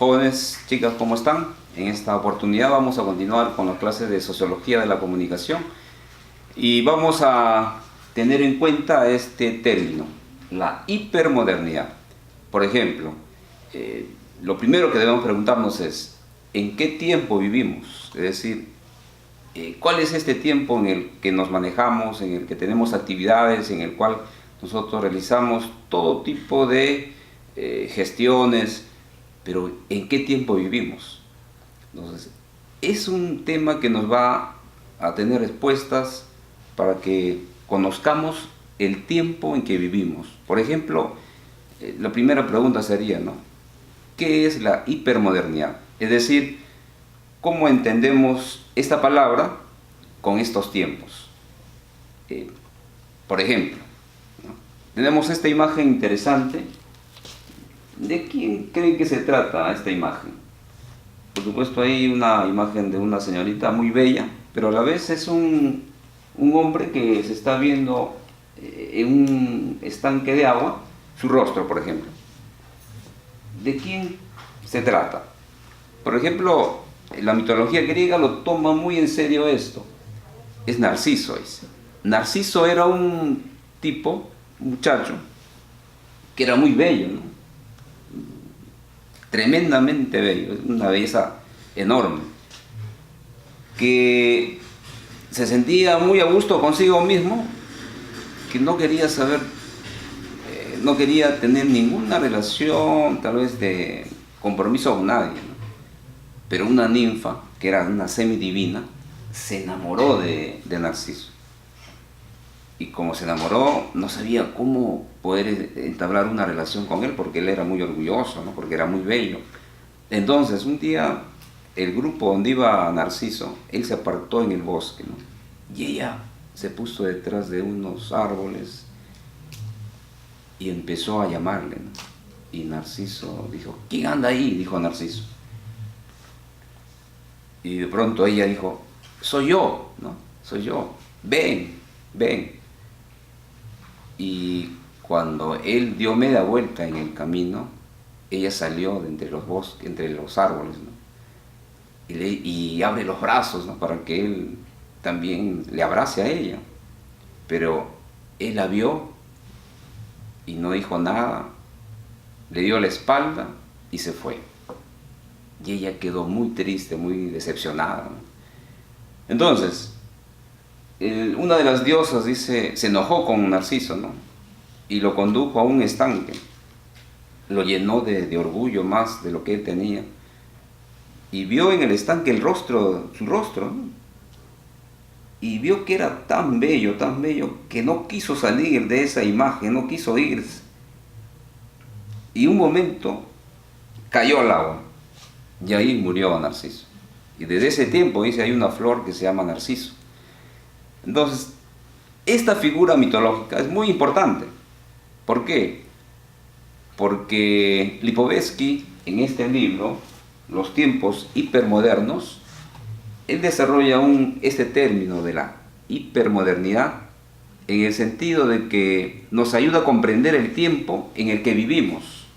Jóvenes, chicas, ¿cómo están? En esta oportunidad vamos a continuar con la clase de Sociología de la Comunicación y vamos a tener en cuenta este término, la hipermodernidad. Por ejemplo, lo primero que debemos preguntarnos es, ¿en qué tiempo vivimos? Es decir, ¿cuál es este tiempo en el que nos manejamos, en el que tenemos actividades, en el cual nosotros realizamos todo tipo de gestiones, pero ¿en qué tiempo vivimos? Entonces, es un tema que nos va a tener respuestas para que conozcamos el tiempo en que vivimos. Por ejemplo, la primera pregunta sería, ¿no? ¿Qué es la hipermodernidad? Es decir, ¿cómo entendemos esta palabra con estos tiempos? Por ejemplo, ¿no? Tenemos esta imagen interesante. ¿De quién creen que se trata esta imagen? Por supuesto hay una imagen de una señorita muy bella, pero a la vez es un hombre que se está viendo en un estanque de agua, su rostro, por ejemplo. ¿De quién se trata? Por ejemplo, la mitología griega lo toma muy en serio esto. Es Narciso. Narciso era un tipo, un muchacho, que era muy bello, ¿no? Tremendamente bello, una belleza enorme, que se sentía muy a gusto consigo mismo, que no quería saber, no quería tener ninguna relación, tal vez de compromiso con nadie, ¿no? Pero una ninfa, que era una semidivina, se enamoró de Narciso. Y como se enamoró, no sabía cómo poder entablar una relación con él, porque él era muy orgulloso, ¿no? Porque era muy bello. Entonces, un día, el grupo donde iba Narciso, él se apartó en el bosque, ¿no? Y ella se puso detrás de unos árboles y empezó a llamarle, ¿no? Y Narciso dijo, ¿quién anda ahí? Dijo Narciso. Y de pronto ella dijo, soy yo, ¿no? Soy yo. Ven, ven. Y cuando él dio media vuelta en el camino, ella salió de entre los bosques, entre los árboles, ¿no? Y abre los brazos, ¿no? Para que él también le abrace a ella. Pero él la vio y no dijo nada, le dio la espalda y se fue. Y ella quedó muy triste, muy decepcionada, ¿no? Entonces, una de las diosas, dice, se enojó con Narciso, ¿no? Y lo condujo a un estanque. Lo llenó de orgullo más de lo que él tenía. Y vio en el estanque su rostro, ¿no? Y vio que era tan bello, que no quiso salir de esa imagen, no quiso irse. Y un momento cayó al agua. Y ahí murió Narciso. Y desde ese tiempo, dice, hay una flor que se llama Narciso. Entonces, esta figura mitológica es muy importante. ¿Por qué? Porque Lipovetsky, en este libro, Los tiempos hipermodernos, él desarrolla este término de la hipermodernidad en el sentido de que nos ayuda a comprender el tiempo en el que vivimos,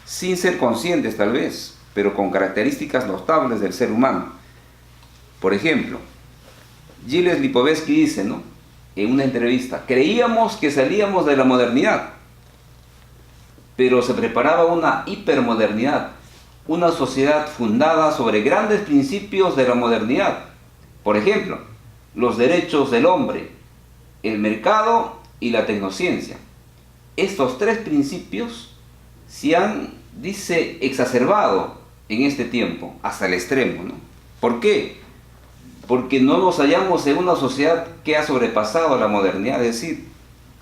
sin ser conscientes tal vez, pero con características notables del ser humano. Por ejemplo, Gilles Lipovetsky dice, ¿no?, en una entrevista, creíamos que salíamos de la modernidad, pero se preparaba una hipermodernidad, una sociedad fundada sobre grandes principios de la modernidad. Por ejemplo, los derechos del hombre, el mercado y la tecnociencia. Estos tres principios se han, dice, exacerbado en este tiempo, hasta el extremo, ¿no? ¿Por qué? Porque no nos hallamos en una sociedad que ha sobrepasado la modernidad, es decir,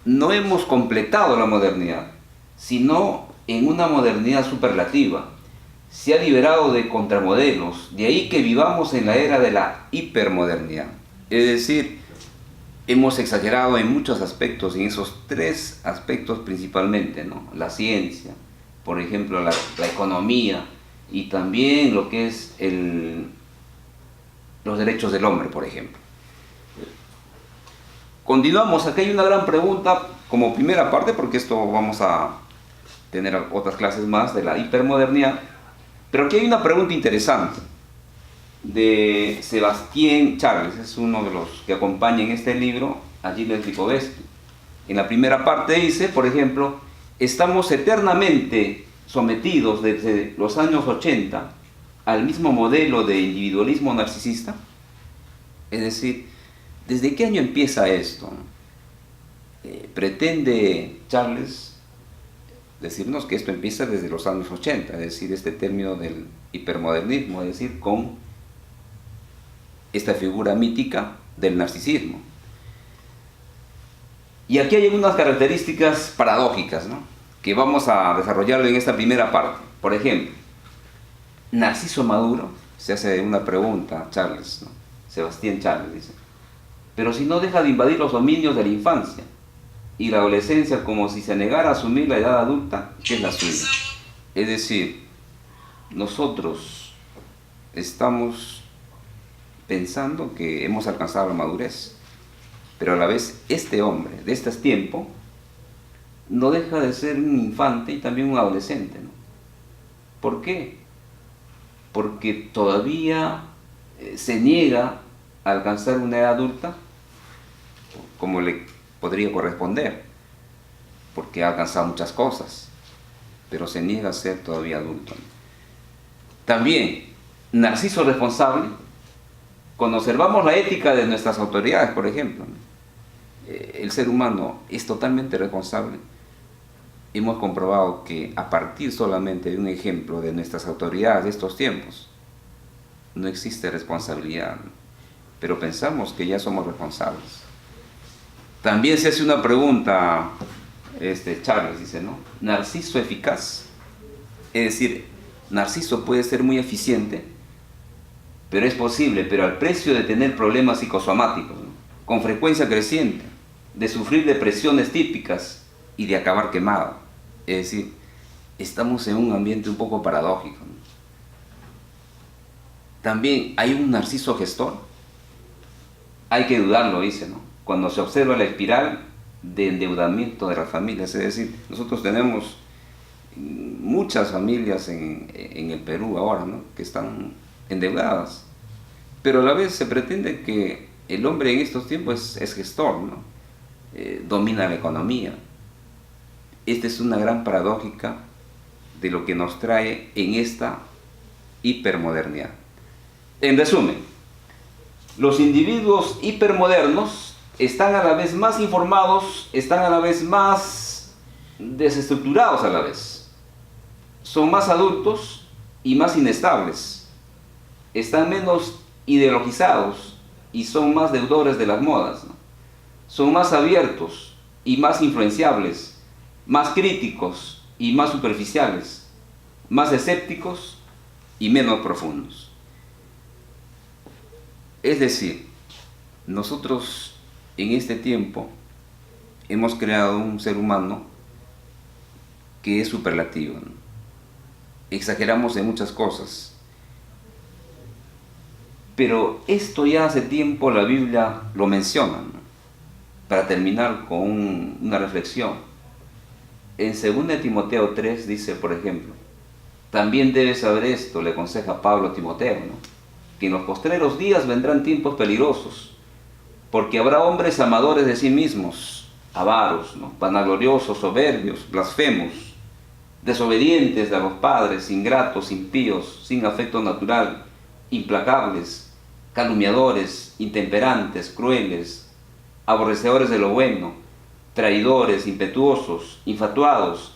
no hemos completado la modernidad, sino en una modernidad superlativa. Se ha liberado de contramodelos, de ahí que vivamos en la era de la hipermodernidad. Es decir, hemos exagerado en muchos aspectos, en esos tres aspectos principalmente, ¿no? La ciencia, por ejemplo, la economía, y también lo que es los derechos del hombre, por ejemplo. Continuamos, aquí hay una gran pregunta como primera parte, porque esto vamos a tener otras clases más de la hipermodernidad. Pero aquí hay una pregunta interesante de Sebastián Charles, es uno de los que acompaña en este libro a Gilles Lipovetsky. En la primera parte dice, por ejemplo, estamos eternamente sometidos desde los años 80 al mismo modelo de individualismo narcisista. Es decir, ¿desde qué año empieza esto? Pretende Charles decirnos que esto empieza desde los años 80, es decir, este término del hipermodernismo, es decir, con esta figura mítica del narcisismo. Y aquí hay unas características paradójicas, ¿no?, que vamos a desarrollar en esta primera parte. Por ejemplo, Narciso Maduro, se hace una pregunta a Charles, ¿no? Sebastián Charles dice, pero si no deja de invadir los dominios de la infancia y la adolescencia como si se negara a asumir la edad adulta, que es la suya. Es decir, nosotros estamos pensando que hemos alcanzado la madurez, pero a la vez este hombre de este tiempo no deja de ser un infante y también un adolescente, ¿no? ¿Por qué? Porque todavía se niega a alcanzar una edad adulta como le podría corresponder, porque ha alcanzado muchas cosas, pero se niega a ser todavía adulto, ¿no? También, Narciso responsable, cuando observamos la ética de nuestras autoridades, por ejemplo, ¿no?, el ser humano es totalmente responsable. Hemos comprobado que a partir solamente de un ejemplo de nuestras autoridades de estos tiempos, no existe responsabilidad, ¿no?, pero pensamos que ya somos responsables. También se hace una pregunta, Charles dice, ¿no?, Narciso eficaz, es decir, Narciso puede ser muy eficiente, pero es posible, pero al precio de tener problemas psicosomáticos, ¿no?, con frecuencia creciente, de sufrir depresiones típicas y de acabar quemado. Es decir, estamos en un ambiente un poco paradójico, ¿no? También hay un Narciso gestor. Hay que dudarlo, dice, ¿no?, cuando se observa la espiral de endeudamiento de las familias. Es decir, nosotros tenemos muchas familias en el Perú ahora, ¿no?, que están endeudadas, pero a la vez se pretende que el hombre en estos tiempos es gestor, ¿no?, domina la economía. Esta es una gran paradójica de lo que nos trae en esta hipermodernidad. En resumen, los individuos hipermodernos están a la vez más informados, están a la vez más desestructurados a la vez. Son más adultos y más inestables. Están menos ideologizados y son más deudores de las modas, ¿no? Son más abiertos y más influenciables, más críticos y más superficiales, más escépticos y menos profundos. Es decir, nosotros en este tiempo hemos creado un ser humano que es superlativo, ¿no? Exageramos en muchas cosas, pero esto ya hace tiempo la Biblia lo menciona, ¿no? Para terminar con una reflexión, en 2 Timoteo 3 dice, por ejemplo, también debes saber esto, le aconseja Pablo a Timoteo, ¿no?, que en los postreros días vendrán tiempos peligrosos, porque habrá hombres amadores de sí mismos, avaros, ¿no?, vanagloriosos, soberbios, blasfemos, desobedientes a los padres, ingratos, impíos, sin afecto natural, implacables, calumniadores, intemperantes, crueles, aborrecedores de lo bueno, traidores, impetuosos, infatuados,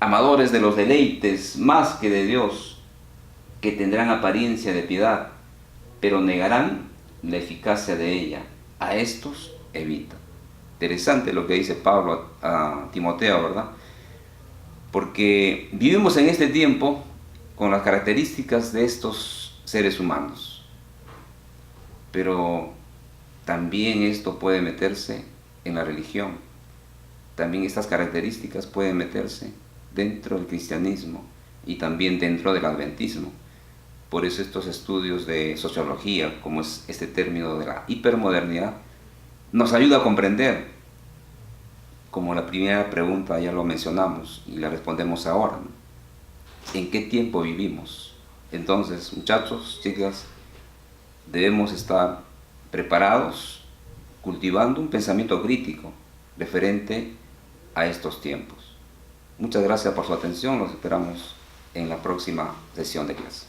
amadores de los deleites más que de Dios, que tendrán apariencia de piedad, pero negarán la eficacia de ella. A estos evita. Interesante lo que dice Pablo a Timoteo, ¿verdad? Porque vivimos en este tiempo con las características de estos seres humanos, pero también esto puede meterse en la religión. También estas características pueden meterse dentro del cristianismo y también dentro del adventismo. Por eso estos estudios de sociología, como es este término de la hipermodernidad, nos ayuda a comprender, como la primera pregunta ya lo mencionamos y la respondemos ahora, ¿no?, ¿en qué tiempo vivimos? Entonces, muchachos, chicas, debemos estar preparados, cultivando un pensamiento crítico referente a estos tiempos. Muchas gracias por su atención, los esperamos en la próxima sesión de clase.